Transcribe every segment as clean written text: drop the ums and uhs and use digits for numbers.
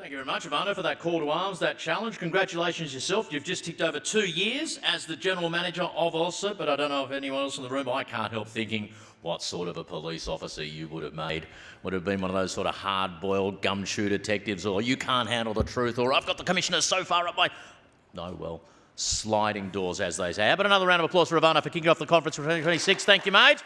Thank you very much, Ivano, for that call to arms, that challenge. Congratulations yourself. You've just ticked over 2 years as the General Manager of AUSCERT, but I don't know if anyone else in the room, I can't help thinking what sort of a police officer you would have made. Would have been one of those sort of hard-boiled gumshoe detectives, or you can't handle the truth, or I've got the Commissioner so far up my... No, well, sliding doors, as they say. But another round of applause for Ivano for kicking off the conference for 2026. Thank you, mate.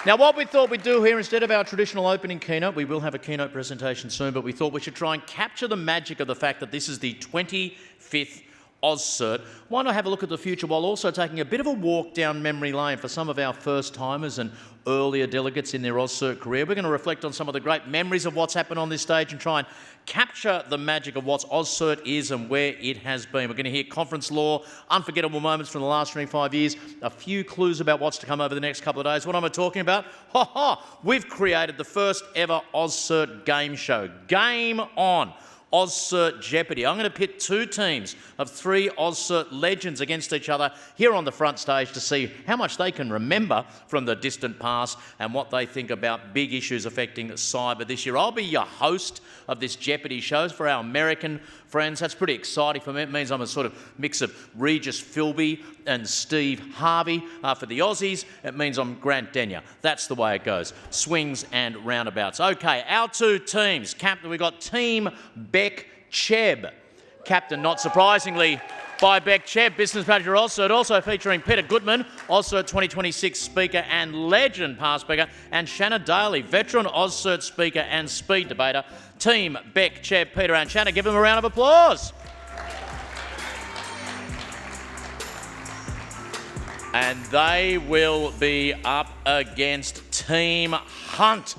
Now, what we thought we'd do here, instead of our traditional opening keynote, we will have a keynote presentation soon, but we thought we should try and capture the magic of the fact that this is the 25th AUSCERT. Why not have a look at the future while also taking a bit of a walk down memory lane for some of our first-timers and earlier delegates in their AUSCERT career. We're going to reflect on some of the great memories of what's happened on this stage and try and capture the magic of what AUSCERT is and where it has been. We're going to hear conference lore, unforgettable moments from the last 25 years, a few clues about what's to come over the next couple of days. What am I talking about? We've created the first ever AUSCERT game show. Game on! AUSCERT Jeopardy. I'm going to pit two teams of three AUSCERT legends against each other here on the front stage to see how much they can remember from the distant past and what they think about big issues affecting cyber this year. I'll be your host of this Jeopardy show for our American friends. That's pretty exciting for me. It means I'm a sort of mix of Regis Philby and Steve Harvey. For the Aussies, it means I'm Grant Denyer. That's the way it goes. Swings and roundabouts. Okay, our two teams. Captain, we've got Team Beck Cheb. Captain, not surprisingly, by Beck Cheb, Business Manager AUSCERT, also featuring Peter Goodman, AUSCERT 2026 speaker and legend past speaker, and Shanna Daly, veteran AUSCERT speaker and speed debater. Team Beck Cheb, Peter and Shanna, give them a round of applause. And they will be up against Team Hunt.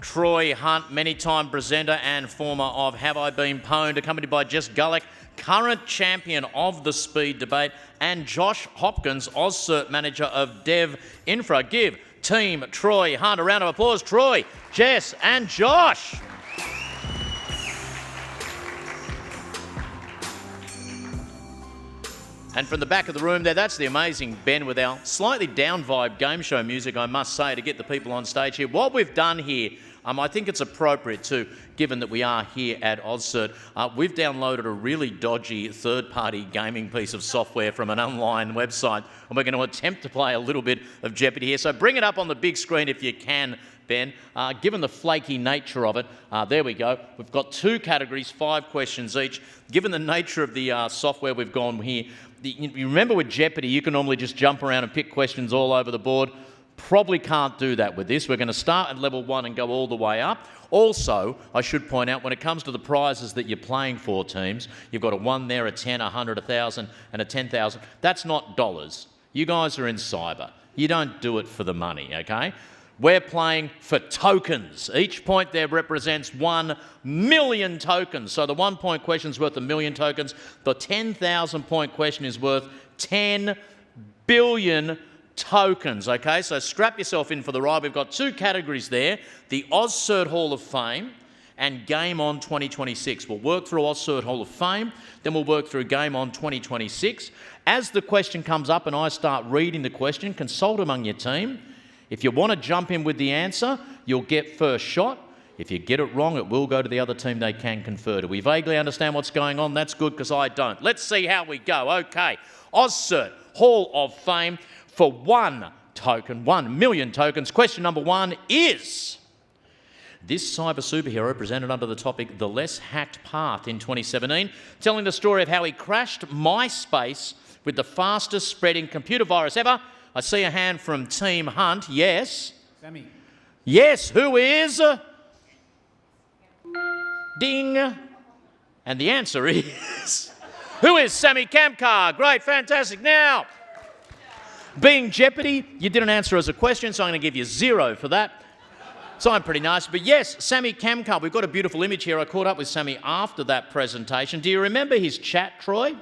Troy Hunt, many-time presenter and former of Have I Been Pwned, accompanied by Jess Gullick, current champion of the speed debate, and Josh Hopkins, AUSCERT manager of Dev Infra. Give Team Troy Hunt a round of applause. Troy, Jess and Josh. And from the back of the room there, that's the amazing Ben with our slightly down vibe game show music, I must say, to get the people on stage here. What we've done here, I think it's appropriate too, given that we are here at AUSCERT. We've downloaded a really dodgy third-party gaming piece of software from an online website, and we're going to attempt to play a little bit of Jeopardy here. So bring it up on the big screen if you can, Ben. Given the flaky nature of it, there we go. We've got two categories, 5 questions each. Given the nature of the software we've gone here, you remember with Jeopardy, you can normally just jump around and pick questions all over the board. Probably can't do that with this. We're going to start at level 1 and go all the way up. Also, I should point out, when it comes to the prizes that you're playing for, teams, you've got a 1 there, a 10, a 100, 1,000 and a 10,000. That's not dollars. You guys are in cyber. You don't do it for the money, okay? We're playing for tokens. Each point there represents 1 million tokens. So the 1 point question is worth 1 million tokens. The 10,000 point question is worth 10 billion tokens, okay? So strap yourself in for the ride. We've got 2 categories there, the AUSCERT Hall of Fame and Game On 2026. We'll work through AUSCERT Hall of Fame, then we'll work through Game On 2026. As the question comes up and I start reading the question, consult among your team. If you want to jump in with the answer, you'll get first shot. If you get it wrong, it will go to the other team they can confer to. We vaguely understand what's going on. That's good, because I don't. Let's see how we go. Okay, AUSCERT Hall of Fame for 1 token, 1 million tokens. Question number 1 is, this cyber superhero presented under the topic The Less Hacked Path in 2017, telling the story of how he crashed MySpace with the fastest spreading computer virus ever. I see a hand from Team Hunt. Yes? Sammy. Yes, who is? Ding. And the answer is... Who is Sammy Kamkar? Great, fantastic. Now, being Jeopardy, you didn't answer as a question, so I'm going to give you 0 for that. So I'm pretty nice. But yes, Sammy Kamkar, we've got a beautiful image here. I caught up with Sammy after that presentation. Do you remember his chat, Troy?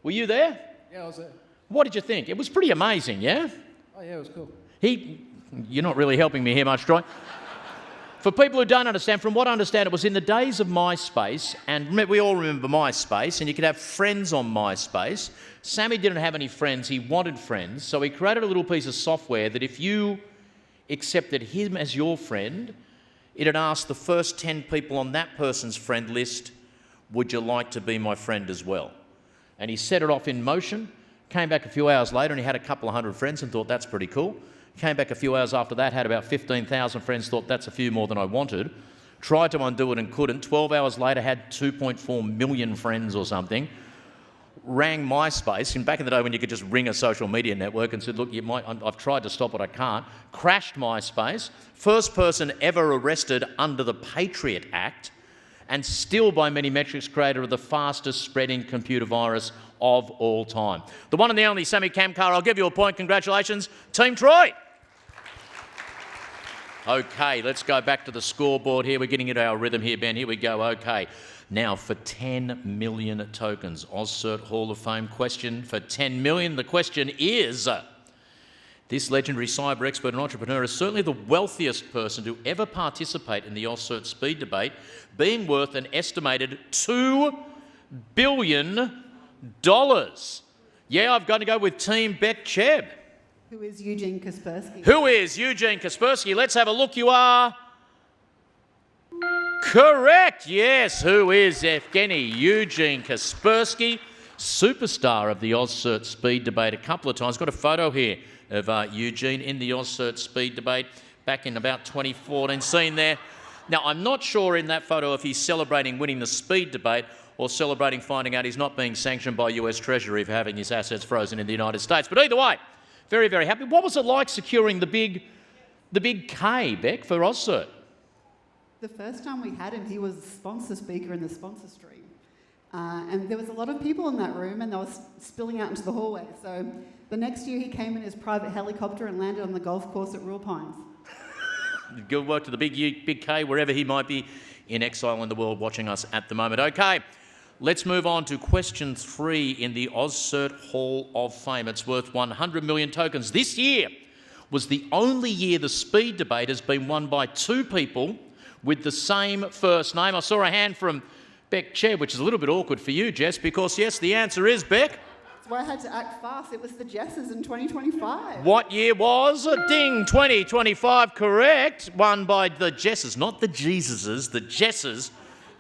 Were you there? Yeah, I was there. What did you think? It was pretty amazing, yeah? Oh, yeah, it was cool. You're not really helping me here much, Troy. For people who don't understand, from what I understand, it was in the days of MySpace, and we all remember MySpace, and you could have friends on MySpace. Sammy didn't have any friends. He wanted friends, so he created a little piece of software that if you accepted him as your friend, it'd ask the first 10 people on that person's friend list, would you like to be my friend as well? And he set it off in motion, came back a few hours later and he had a couple of hundred friends and thought that's pretty cool. Came back a few hours after that, had about 15,000 friends, thought that's a few more than I wanted. Tried to undo it and couldn't. 12 hours later had 2.4 million friends or something. Rang MySpace, and back in the day when you could just ring a social media network and said, look, I've tried to stop it, I can't. Crashed MySpace. First person ever arrested under the Patriot Act, and still by many metrics creator of the fastest spreading computer virus of all time. The one and the only Sammy Kamkar, I'll give you a point. Congratulations, Team Troy. Okay, let's go back to the scoreboard here. We're getting into our rhythm here, Ben. Here we go. Okay. Now for 10 million tokens, AUSCERT Hall of Fame question for 10 million. The question is, this legendary cyber expert and entrepreneur is certainly the wealthiest person to ever participate in the AUSCERT speed debate, being worth an estimated $2 billion. Yeah, I've got to go with Team Beck Cheb. Who is Eugene Kaspersky? Who is Eugene Kaspersky? Let's have a look. You are correct. Yes, who is Evgeny Eugene Kaspersky, superstar of the AUSCERT speed debate a couple of times. Got a photo here of Eugene in the AUSCERT speed debate back in about 2014. Seen there. Now, I'm not sure in that photo if he's celebrating winning the speed debate or celebrating finding out he's not being sanctioned by US Treasury for having his assets frozen in the United States. But either way, very, very happy. What was it like securing the big K, Beck, for AUSCERT? The first time we had him, he was sponsor speaker in the sponsor stream. And there was a lot of people in that room and they were spilling out into the hallway. So the next year he came in his private helicopter and landed on the golf course at Rural Pines. Good work to the big K, wherever he might be in exile in the world watching us at the moment. Okay, let's move on to question 3 in the AUSCERT Hall of Fame. It's worth 100 million tokens. This year was the only year the speed debate has been won by 2 people with the same first name. I saw a hand from Beck Cheb, which is a little bit awkward for you, Jess, because yes, the answer is Beck. That's why I had to act fast. It was the Jesses in 2025. What year was it? Ding, 2025, correct. Won by the Jesses, not the Jesuses, the Jesses,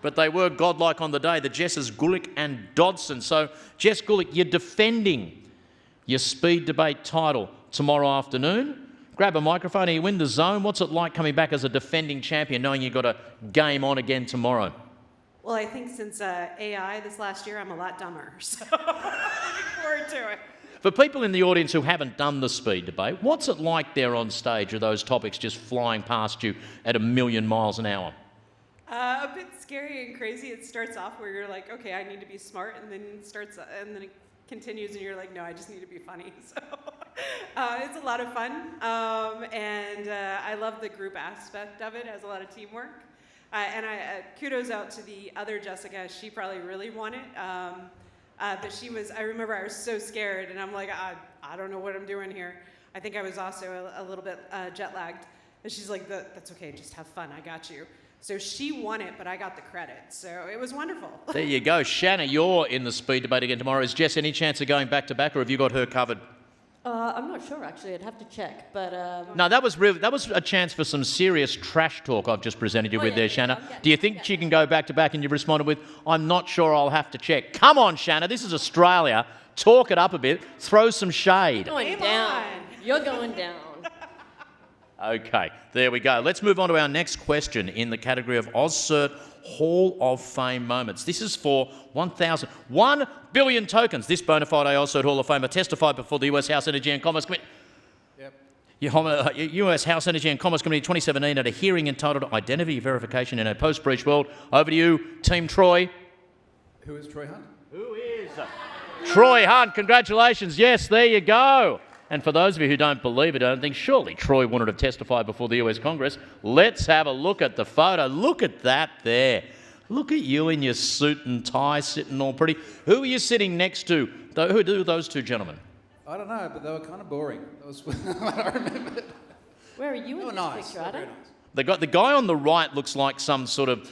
but they were godlike on the day, the Jesses, Gulick and Dodson. So, Jess Gulick, you're defending your speed debate title tomorrow afternoon. Grab a microphone and you win the zone. What's it like coming back as a defending champion, knowing you've got a game on again tomorrow? Well, I think since AI this last year, I'm a lot dumber. So looking forward to it. For people in the audience who haven't done the speed debate, what's it like there on stage? Are those topics just flying past you at 1,000,000 miles an hour? A bit scary and crazy. It starts off where you're like, okay, I need to be smart, and then it continues, and you're like, no, I just need to be funny. So it's a lot of fun, and I love the group aspect of it. It has a lot of teamwork. And kudos out to the other Jessica. She probably really won it. But I remember I was so scared, and I'm like, I don't know what I'm doing here. I think I was also a little bit jet lagged. And she's like, that's okay, just have fun, I got you. So she won it, but I got the credit. So it was wonderful. There you go. Shanna, you're in the speed debate again tomorrow. Is Jess any chance of going back to back, or have you got her covered? I'm not sure, actually. I'd have to check, but... No, that was a chance for some serious trash talk I've just presented you with there, Shanna. Do you think she can go back to back? And you've responded with, I'm not sure, I'll have to check. Come on, Shanna, this is Australia. Talk it up a bit. Throw some shade. Going down. You're going down. Okay, there we go. Let's move on to our next question in the category of AUSCERT Hall of Fame moments. This is for 1 billion tokens. This bona fide AUSCERT Hall of Famer testified before the US House Energy and Commerce Committee. US House Energy and Commerce Committee 2017 at a hearing entitled Identity Verification in a Post-Breach World. Over to you, Team Troy. Who is Troy Hunt? Who is Troy Hunt? Congratulations. Yes, there you go. And for those of you who don't believe it, I don't think surely Troy wouldn't have testified before the US Congress. Let's have a look at the photo. Look at that there. Look at you in your suit and tie sitting all pretty. Who are you sitting next to? Who are those 2 gentlemen? I don't know, but they were kind of boring. That was I remember. Where are you in this picture, Adam? Very nice. The guy on the right looks like some sort of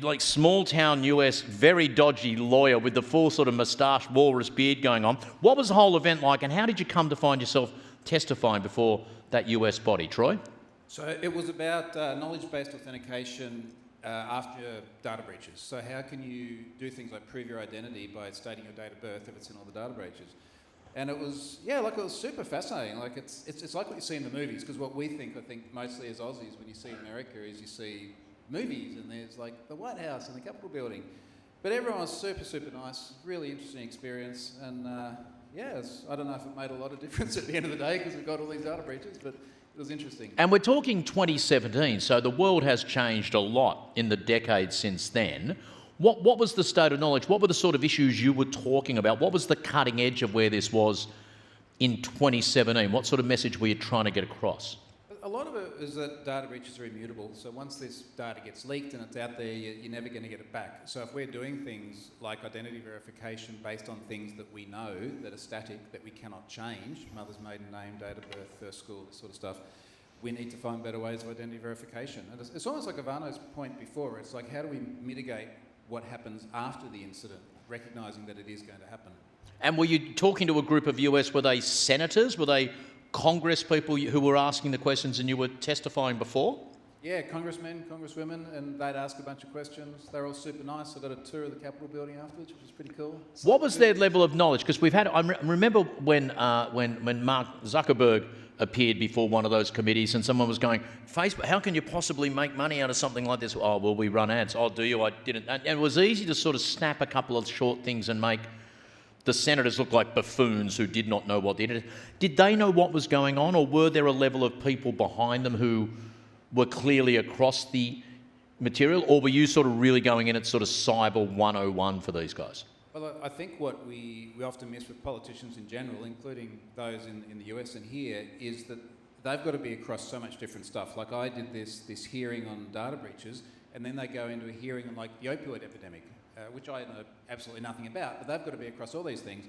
like small-town US, very dodgy lawyer with the full sort of moustache, walrus beard going on. What was the whole event like, and how did you come to find yourself testifying before that US body, Troy? So it was about knowledge-based authentication after data breaches. So how can you do things like prove your identity by stating your date of birth if it's in all the data breaches? And it was, it was super fascinating. Like it's like what you see in the movies, because what I think mostly as Aussies, when you see America, is you see movies and there's like the White House and the Capitol building. But everyone was super, super nice, really interesting experience. And I don't know if it made a lot of difference at the end of the day because we've got all these data breaches, but it was interesting. And we're talking 2017, so the world has changed a lot in the decades since then. What was the state of knowledge? What were the sort of issues you were talking about? What was the cutting edge of where this was in 2017? What sort of message were you trying to get across? A lot of it is that data breaches are immutable. So once this data gets leaked and it's out there, you're never going to get it back. So if we're doing things like identity verification based on things that we know that are static, that we cannot change, mother's maiden name, date of birth, first school, this sort of stuff, we need to find better ways of identity verification. And it's almost like Ivano's point before. It's like, how do we mitigate what happens after the incident, recognising that it is going to happen? And were you talking to a group of US, were they senators? Were they Congress people who were asking the questions and you were testifying before? Yeah, congressmen, congresswomen, and they'd ask a bunch of questions. They're all super nice. I got a tour of the Capitol building afterwards, which was pretty cool. What was their level of knowledge? Because we've had, I remember when Mark Zuckerberg appeared before one of those committees and someone was going, Facebook, how can you possibly make money out of something like this? Oh, well, we run ads. Oh, do you? I didn't. And it was easy to sort of snap a couple of short things and make the senators look like buffoons who did not know what they did. Did they know what was going on, or were there a level of people behind them who were clearly across the material, or were you sort of really going in at sort of cyber 101 for these guys? Well, I think what we often miss with politicians in general, including those in the US and here, is that they've got to be across so much different stuff. Like I did this hearing on data breaches, and then they go into a hearing on like the opioid epidemic, which I know absolutely nothing about, but they've got to be across all these things.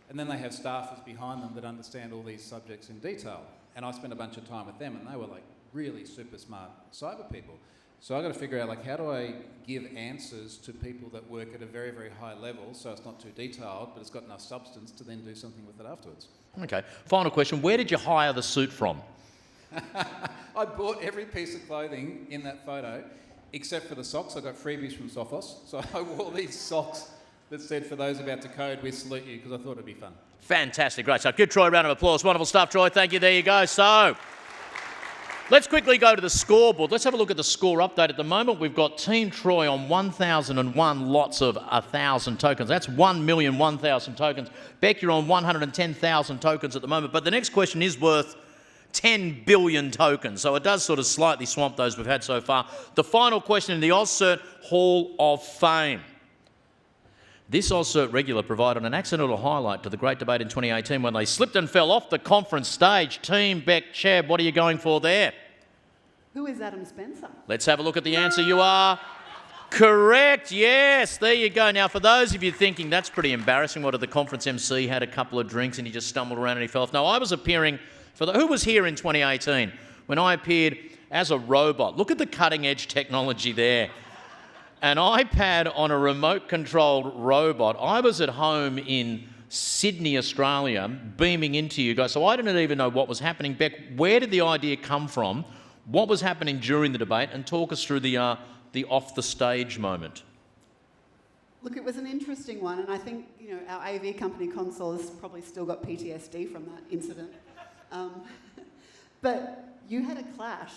And then they have staffers behind them that understand all these subjects in detail. And I spent a bunch of time with them, and they were like really super smart cyber people. So I've got to figure out, like, how do I give answers to people that work at a very, very high level, so it's not too detailed, but it's got enough substance to then do something with it afterwards. Okay. Final question. Where did you hire the suit from? I bought every piece of clothing in that photo, except for the socks. I got freebies from Sophos. So I wore these socks that said, for those about to code, we salute you, because I thought it'd be fun. Fantastic. Great stuff. Give Troy a round of applause. Wonderful stuff, Troy. Thank you. There you go. So let's quickly go to the scoreboard. Let's have a look at the score update. At the moment, we've got Team Troy on 1,001 lots of 1,000 tokens. That's 1,001,000 tokens. Beck, you're on 110,000 tokens at the moment. But the next question is worth 10 billion tokens. So it does sort of slightly swamp those we've had so far. The final question in the AUSCERT Hall of Fame. This AUSCERT regular provided an accidental highlight to the great debate in 2018 when they slipped and fell off the conference stage. Team Beck, Cheb, what are you going for there? Who is Adam Spencer? Let's have a look at the answer. You are correct. Yes, there you go. Now, for those of you thinking that's pretty embarrassing, what, did the conference MC had a couple of drinks and he just stumbled around and he fell off? No, I was appearing for who was here in 2018 when I appeared as a robot. Look at the cutting edge technology there. An iPad on a remote-controlled robot. I was at home in Sydney, Australia, beaming into you guys, so I didn't even know what was happening. Beck, where did the idea come from? What was happening during the debate? And talk us through the off-the-stage moment. Look, it was an interesting one, and I think our AV company Console has probably still got PTSD from that incident. But you had a clash.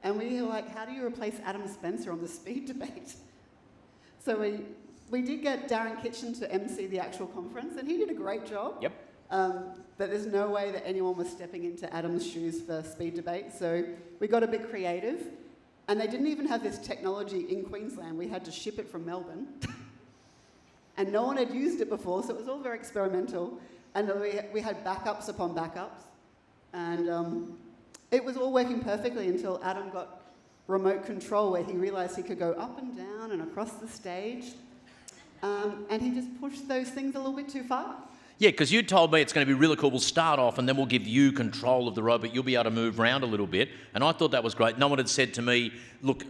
And we were like, how do you replace Adam Spencer on the speed debate? So we did get Darren Kitchen to MC the actual conference, and he did a great job. Yep. But there's no way that anyone was stepping into Adam's shoes for speed debate. So we got a bit creative, and they didn't even have this technology in Queensland. We had to ship it from Melbourne. And no one had used it before, so it was all very experimental. And we had backups upon backups. And it was all working perfectly until Adam got remote control, where he realised he could go up and down and across the stage. And he just pushed those things a little bit too far. Yeah, because you told me it's going to be really cool. We'll start off and then we'll give you control of the robot. You'll be able to move around a little bit. And I thought that was great. No one had said to me, look,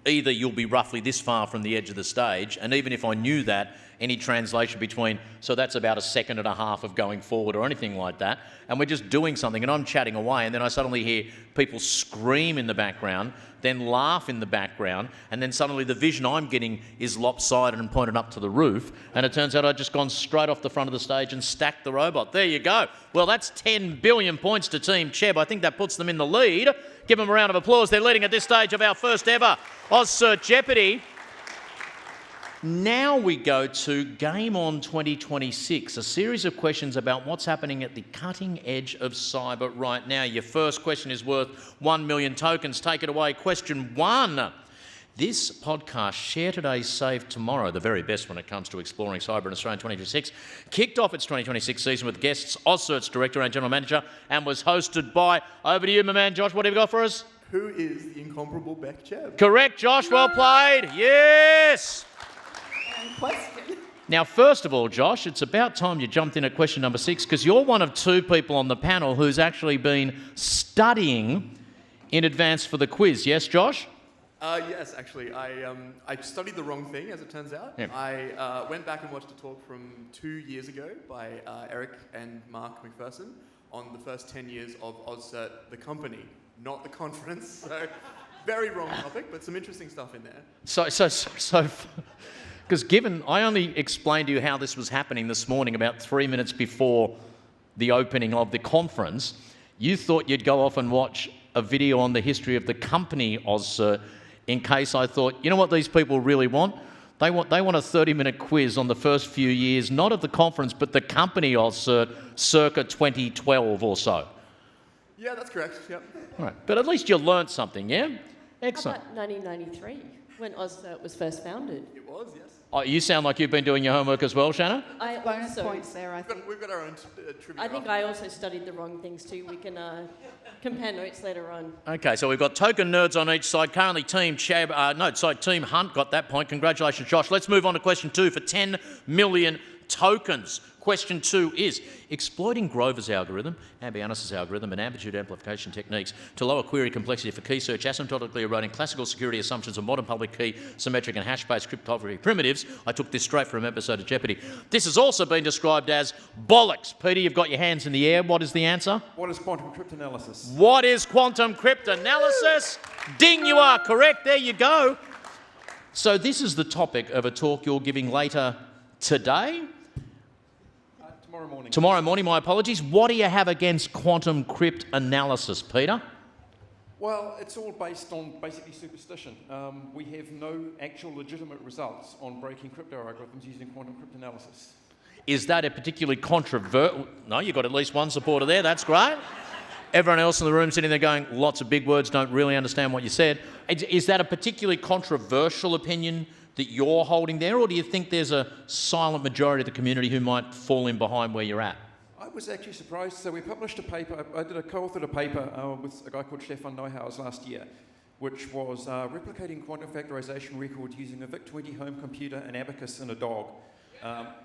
either you'll be roughly this far from the edge of the stage, and even if I knew that, any translation between, so that's about 1.5 seconds of going forward or anything like that, and we're just doing something, and I'm chatting away, and then I suddenly hear people scream in the background, then laugh in the background, and then suddenly the vision I'm getting is lopsided and pointed up to the roof, and it turns out I'd just gone straight off the front of the stage and stacked the robot. There you go. Well, that's 10 billion points to Team Cheb. I think that puts them in the lead. Give them a round of applause. They're leading at this stage of our first ever AUSCERT Jeopardy. Now we go to Game On 2026, a series of questions about what's happening at the cutting edge of cyber right now. Your first question is worth 1 million tokens. Take it away. Question 1. This podcast, Share Today, Save Tomorrow, the very best when it comes to exploring cyber in Australia in 2026, kicked off its 2026 season with guests, AUSCERT's Director and General Manager, and was hosted by, over to you, my man Josh, what have you got for us? Who is the incomparable Beck Cheb? Correct, Josh, well played. Yes! Question. Now, first of all, Josh, it's about time you jumped in at question number 6, because you're one of 2 people on the panel who's actually been studying in advance for the quiz. Yes, Josh? Yes, actually. I studied the wrong thing, as it turns out. Yeah. I went back and watched a talk from 2 years ago by Eric and Mark McPherson on the first 10 years of AUSCERT, the company, not the conference. So, very wrong topic, but some interesting stuff in there. So, because given, I only explained to you how this was happening this morning about 3 minutes before the opening of the conference, you thought you'd go off and watch a video on the history of the company AUSCERT in case I thought, you know what these people really want? They want a 30-minute quiz on the first few years, not of the conference, but the company AUSCERT circa 2012 or so. Yeah, that's correct. Yep. All right. But at least you learnt something, yeah? How Excellent. about 1993, when AUSCERT was first founded? It was, yes. Oh, you sound like you've been doing your homework as well, Shanna. I Bonus also, points there, I think. We've got our own trivia. I think I also studied the wrong things too. We can compare notes later on. Okay, so we've got token nerds on each side. Currently, Team Team Hunt got that point. Congratulations, Josh. Let's move on to question 2 for 10 million tokens. Question 2 is exploiting Grover's algorithm, Ambianus's algorithm, and amplitude amplification techniques to lower query complexity for key search, asymptotically eroding classical security assumptions of modern public key, symmetric, and hash-based cryptography primitives. I took this straight from an episode of Jeopardy. This has also been described as bollocks. Peter, you've got your hands in the air. What is the answer? What is quantum cryptanalysis? What is quantum cryptanalysis? Ding, you are correct. There you go. So this is the topic of a talk you're giving later today. Tomorrow morning. Tomorrow morning, my apologies. What do you have against quantum cryptanalysis, Peter? Well, it's all based on basically superstition. We have no actual legitimate results on breaking crypto algorithms using quantum cryptanalysis. Is that a particularly controversial... No, you've got at least one supporter there. That's great. Everyone else in the room sitting there going, lots of big words, don't really understand what you said. Is that a particularly controversial opinion that you're holding there, or do you think there's a silent majority of the community who might fall in behind where you're at? I was actually surprised. So we published a paper, I co-authored a paper with a guy called Stefan Neuhaus last year, which was replicating quantum factorization records using a VIC-20 home computer, an abacus, and a dog.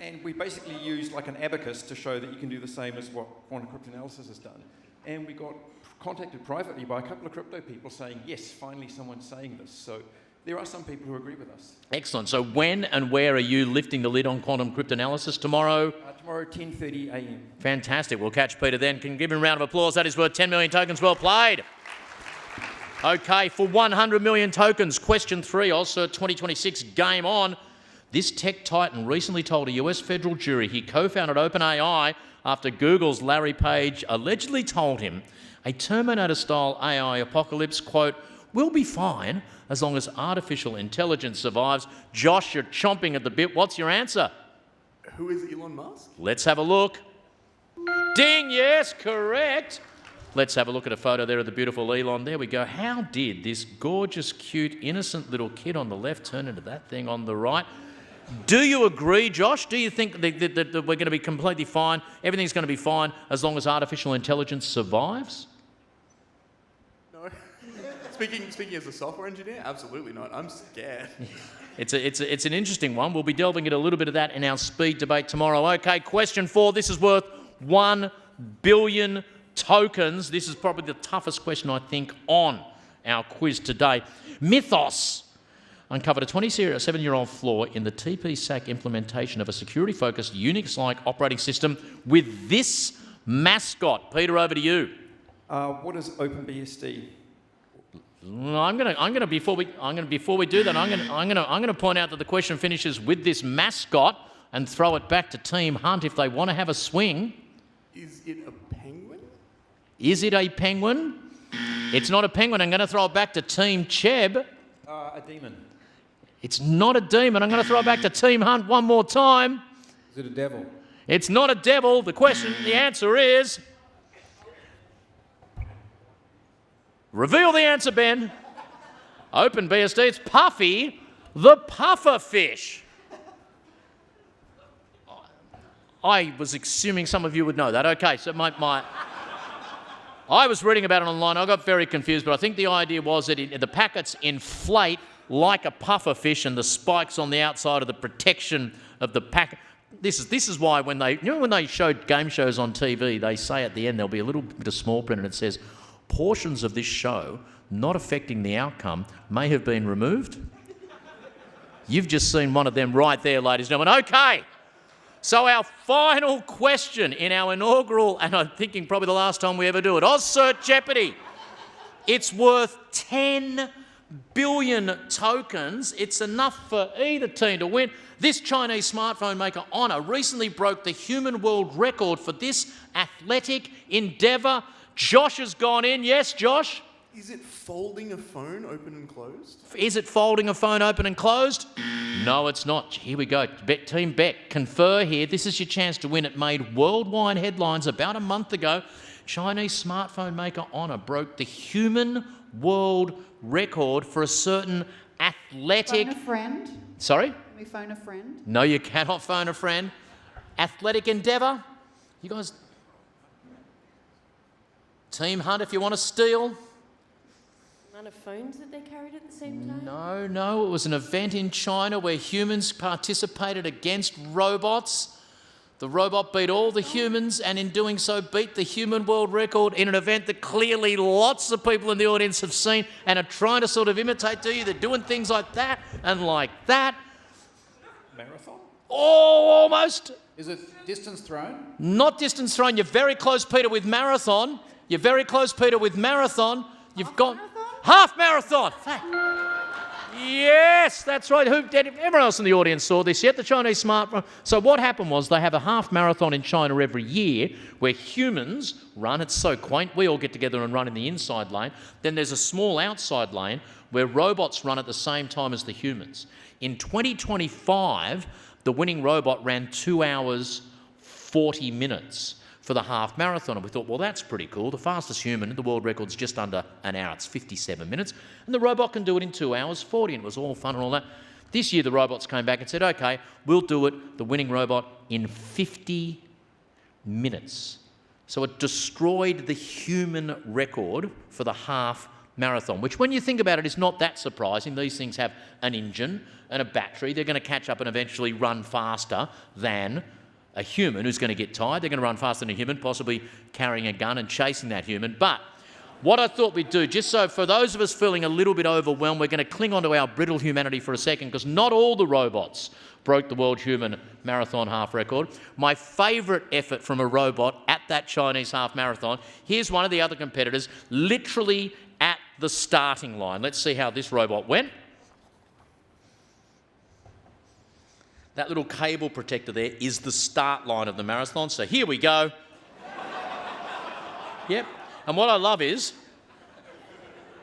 And we basically used like an abacus to show that you can do the same as what quantum cryptanalysis has done. And we got contacted privately by a couple of crypto people saying, yes, finally someone's saying this. So there are some people who agree with us. Excellent. So when and where are you lifting the lid on quantum cryptanalysis? Tomorrow? Tomorrow, 10:30 a.m. Fantastic. We'll catch Peter then. Can give him a round of applause. That is worth 10 million tokens. Well played. Okay, for 100 million tokens, question 3, AUSCERT 2026, game on. This tech titan recently told a US federal jury he co-founded OpenAI after Google's Larry Page allegedly told him a Terminator-style AI apocalypse, quote, will be fine as long as artificial intelligence survives. Josh, you're chomping at the bit. What's your answer? Who is Elon Musk? Let's have a look. Ding, yes, correct. Let's have a look at a photo there of the beautiful Elon. There we go. How did this gorgeous, cute, innocent little kid on the left turn into that thing on the right? Do you agree, Josh? Do you think that we're going to be completely fine, everything's going to be fine as long as artificial intelligence survives? No. Speaking as a software engineer, absolutely not. I'm scared. It's an interesting one. We'll be delving into a little bit of that in our speed debate tomorrow. Okay, question 4. This is worth 1 billion tokens. This is probably the toughest question, I think, on our quiz today. Mythos uncovered a 27-year-old flaw in the TP-SAC implementation of a security-focused Unix-like operating system with this mascot. Peter, over to you. What is OpenBSD? Before we do that, I'm gonna point out that the question finishes with this mascot and throw it back to Team Hunt if they want to have a swing. Is it a penguin? Is it a penguin? It's not a penguin. I'm going to throw it back to Team Cheb. A demon. It's not a demon. I'm going to throw it back to Team Hunt one more time. Is it a devil? It's not a devil. The answer is... Reveal the answer, Ben. OpenBSD, it's Puffy the pufferfish. I was assuming some of you would know that. Okay, so I was reading about it online. I got very confused, but I think the idea was that the packets inflate like a pufferfish, and the spikes on the outside of the protection of the packet. This is why when they showed game shows on TV, they say at the end there'll be a little bit of small print and it says, portions of this show not affecting the outcome may have been removed. You've just seen one of them right there, ladies and gentlemen. Okay. So our final question in our inaugural, and I'm thinking probably the last time we ever do it, AUSCERT Jeopardy. It's worth 10 billion tokens. It's enough for either team to win. This Chinese smartphone maker, Honor, recently broke the human world record for this athletic endeavour. Josh has gone in. Yes, Josh? Is it folding a phone open and closed? Is it folding a phone open and closed? No, it's not. Here we go. Team Beck, confer here. This is your chance to win. It made worldwide headlines about a month ago. Chinese smartphone maker Honor broke the human world record for a certain athletic... Phone a friend. Sorry? Can we phone a friend? No, you cannot phone a friend. Athletic endeavour. You guys... Team Hunt, if you want to steal... Amount of phones that they carried at the same time? No. It was an event in China where humans participated against robots. The robot beat all the humans and in doing so beat the human world record in an event that clearly lots of people in the audience have seen and are trying to sort of imitate, do you? They're doing things like that and like that. Marathon? Oh, almost. Is it distance thrown? Not distance thrown. You're very close, Peter, with marathon. You've got... Half marathon. Yes, that's right. Everyone else in the audience saw this yet? The Chinese smartphone. So what happened was they have a half marathon in China every year where humans run. It's so quaint. We all get together and run in the inside lane. Then there's a small outside lane where robots run at the same time as the humans. In 2025, the winning robot ran 2 hours, 40 minutes. For the half marathon, and we thought, well, that's pretty cool. The fastest human, the world record's just under an hour. It's 57 minutes, and the robot can do it in 2 hours 40, and it was all fun and all that. This year, the robots came back and said, okay, we'll do it, the winning robot, in 50 minutes. So it destroyed the human record for the half marathon, which when you think about it is not that surprising. These things have an engine and a battery. They're going to catch up and eventually run faster than a human who's going to get tired. They're going to run faster than a human, possibly carrying a gun and chasing that human. But what I thought we'd do, just so for those of us feeling a little bit overwhelmed, we're going to cling on to our brittle humanity for a second, because not all the robots broke the world human marathon half record. My favourite effort from a robot at that Chinese half marathon, here's one of the other competitors, literally at the starting line. Let's see how this robot went. That little cable protector there is the start line of the marathon. So here we go. Yep. And what I love is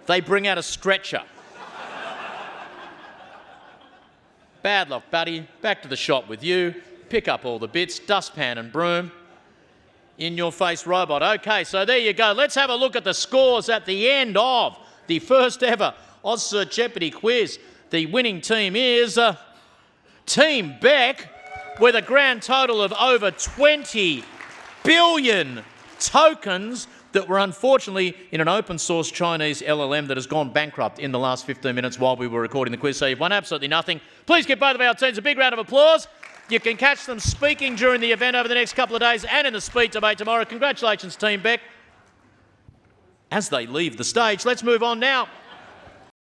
they bring out a stretcher. Bad luck, buddy. Back to the shop with you. Pick up all the bits, dustpan and broom. In your face robot. Okay, so there you go. Let's have a look at the scores at the end of the first ever AUSCERT Jeopardy quiz. The winning team is... Team Beck, with a grand total of over 20 billion tokens, that were unfortunately in an open source Chinese LLM that has gone bankrupt in the last 15 minutes while we were recording the quiz. So you've won absolutely nothing. Please give both of our teams a big round of applause. You can catch them speaking during the event over the next couple of days and in the speed debate tomorrow. Congratulations, Team Beck. As they leave the stage, let's move on now